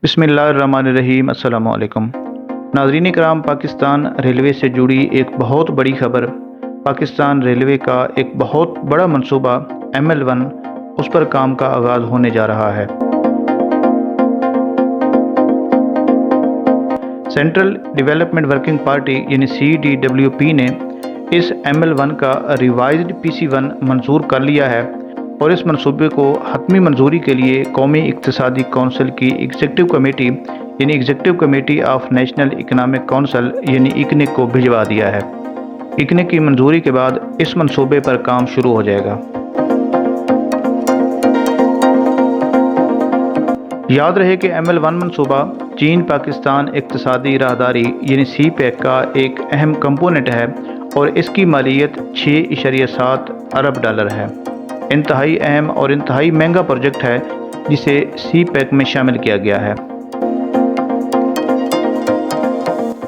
بسم اللہ الرحمن الرحیم۔ السلام علیکم ناظرین کرام، پاکستان ریلوے سے جڑی ایک بہت بڑی خبر۔ پاکستان ریلوے کا ایک بہت بڑا منصوبہ ML1 اس پر کام کا آغاز ہونے جا رہا ہے۔ سینٹرل ڈیولپمنٹ ورکنگ پارٹی یعنی CDWP نے اس ML1 کا ریوائزڈ PC1 منظور کر لیا ہے اور اس منصوبے کو حتمی منظوری کے لیے قومی اقتصادی کونسل کی ایگزیکٹو کمیٹی یعنی executive committee of national economic council یعنی ایکنک کو بھجوا دیا ہے۔ ایکنک کی منظوری کے بعد اس منصوبے پر کام شروع ہو جائے گا۔ یاد رہے کہ ML1 منصوبہ چین پاکستان اقتصادی راہداری یعنی CPEC کا ایک اہم کمپوننٹ ہے اور اس کی مالیت $6.7 ارب ہے۔ انتہائی اہم اور انتہائی مہنگا پروجیکٹ ہے جسے CPEC میں شامل کیا گیا ہے۔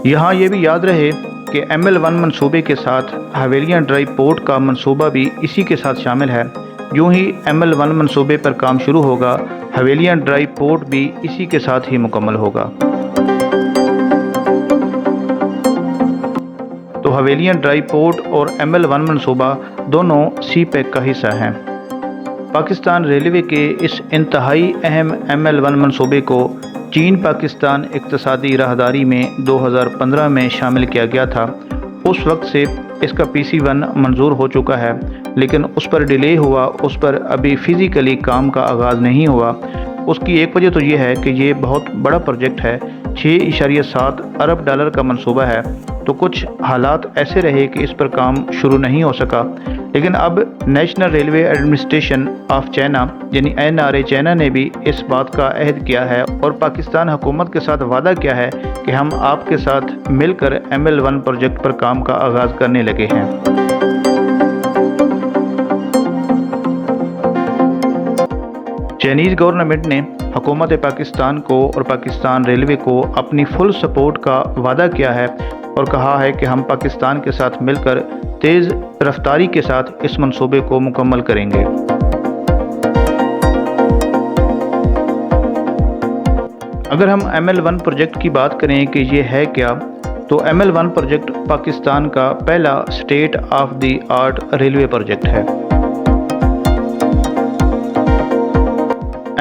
یہاں یہ بھی یاد رہے کہ ML1 منصوبے کے ساتھ حویلیاں ڈرائی پورٹ کا منصوبہ بھی اسی کے ساتھ شامل ہے۔ یوں ہی ML1 منصوبے پر کام شروع ہوگا، حویلیاں ڈرائی پورٹ بھی اسی کے ساتھ ہی مکمل ہوگا۔ تو حویلیاں ڈرائی پورٹ اور ML1 منصوبہ دونوں CPEC کا حصہ ہیں۔ پاکستان ریلوے کے اس انتہائی اہم ML1 منصوبے کو چین پاکستان اقتصادی راہداری میں 2015 میں شامل کیا گیا تھا۔ اس وقت سے اس کا PC1 منظور ہو چکا ہے، لیکن اس پر ڈیلے ہوا، اس پر ابھی فزیکلی کام کا آغاز نہیں ہوا۔ اس کی ایک وجہ تو یہ ہے کہ یہ بہت بڑا پروجیکٹ ہے، $6.7 ارب کا منصوبہ ہے، تو کچھ حالات ایسے رہے کہ اس پر کام شروع نہیں ہو سکا۔ لیکن اب national railway administration of China یعنی NRA چائنا نے بھی اس بات کا عہد کیا ہے اور پاکستان حکومت کے ساتھ وعدہ کیا ہے کہ ہم آپ کے ساتھ مل کر ML1 پروجیکٹ پر کام کا آغاز کرنے لگے ہیں۔ چائنیز گورنمنٹ نے حکومت پاکستان کو اور پاکستان ریلوے کو اپنی فل سپورٹ کا وعدہ کیا ہے اور کہا ہے کہ ہم پاکستان کے ساتھ مل کر تیز رفتاری کے ساتھ اس منصوبے کو مکمل کریں گے۔ اگر ہم ML1 پروجیکٹ کی بات کریں کہ یہ ہے کیا، تو ML1 پروجیکٹ پاکستان کا پہلا state of the art railway project ہے۔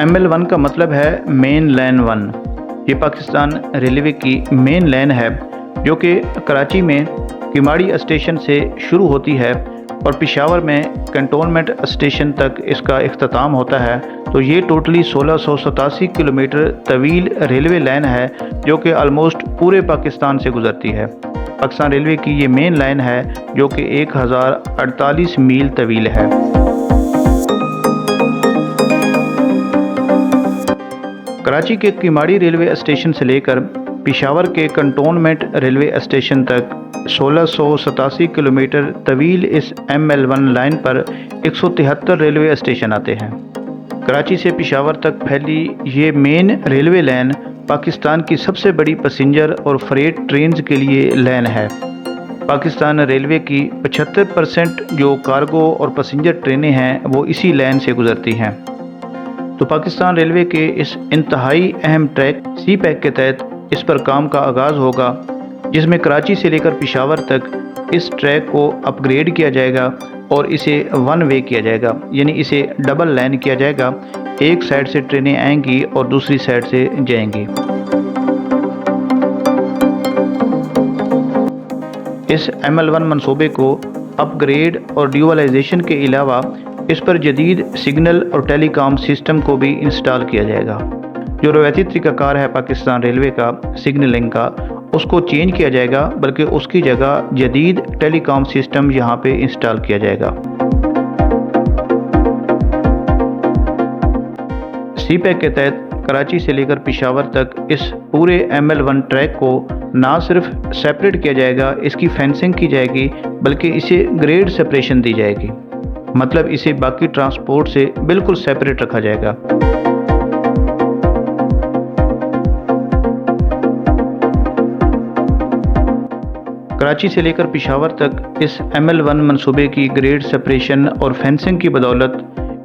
ML1 کا مطلب ہے مین لین 1۔ یہ پاکستان ریلوے کی مین لین ہے جو کہ کراچی میں کیماڑی اسٹیشن سے شروع ہوتی ہے اور پشاور میں کنٹونمنٹ اسٹیشن تک اس کا اختتام ہوتا ہے۔ تو یہ ٹوٹلی 1687 کلومیٹر طویل ریلوے لائن ہے جو کہ آلموسٹ پورے پاکستان سے گزرتی ہے۔ پاکستان ریلوے کی یہ مین لائن ہے جو کہ 1048 میل طویل ہے۔ کراچی کے کیماڑی ریلوے اسٹیشن سے لے کر پشاور کے کنٹونمنٹ ریلوے اسٹیشن تک 1687 کلومیٹر طویل اس ML1 لائن پر 173 ریلوے اسٹیشن آتے ہیں۔ کراچی سے پشاور تک پھیلی یہ مین ریلوے لائن پاکستان کی سب سے بڑی پیسنجر اور فریٹ ٹرینز کے لیے لائن ہے۔ پاکستان ریلوے کی 75% جو کارگو اور پیسنجر ٹرینیں ہیں وہ اسی لائن سے گزرتی ہیں۔ تو پاکستان ریلوے کے اس انتہائی اہم ٹریک CPEC کے تحت اس پر کام کا آغاز ہوگا، جس میں کراچی سے لے کر پشاور تک اس ٹریک کو اپ گریڈ کیا جائے گا اور اسے 1 وے کیا جائے گا، یعنی اسے ڈبل لائن کیا جائے گا۔ ایک سائڈ سے ٹرینیں آئیں گی اور دوسری سائڈ سے جائیں گی۔ اس ML1 منصوبے کو اپ گریڈ اور ڈیولائزیشن کے علاوہ اس پر جدید سگنل اور ٹیلی کام سسٹم کو بھی انسٹال کیا جائے گا۔ جو روایتی طریقہ کار ہے پاکستان ریلوے کا سگنلنگ کا، اس کو چینج کیا جائے گا، بلکہ اس کی جگہ جدید ٹیلی کام سسٹم یہاں پہ انسٹال کیا جائے گا۔ CPEC کے تحت کراچی سے لے کر پشاور تک اس پورے ML1 ٹریک کو نہ صرف سیپریٹ کیا جائے گا، اس کی فینسنگ کی جائے گی، بلکہ اسے گریڈ سپریشن دی جائے گی، مطلب اسے باقی ٹرانسپورٹ سے بالکل سیپریٹ رکھا جائے گا۔ کراچی سے لے کر پشاور تک اس ML1 منصوبے کی گریڈ سپریشن اور فینسنگ کی بدولت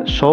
100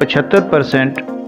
75%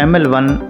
ML1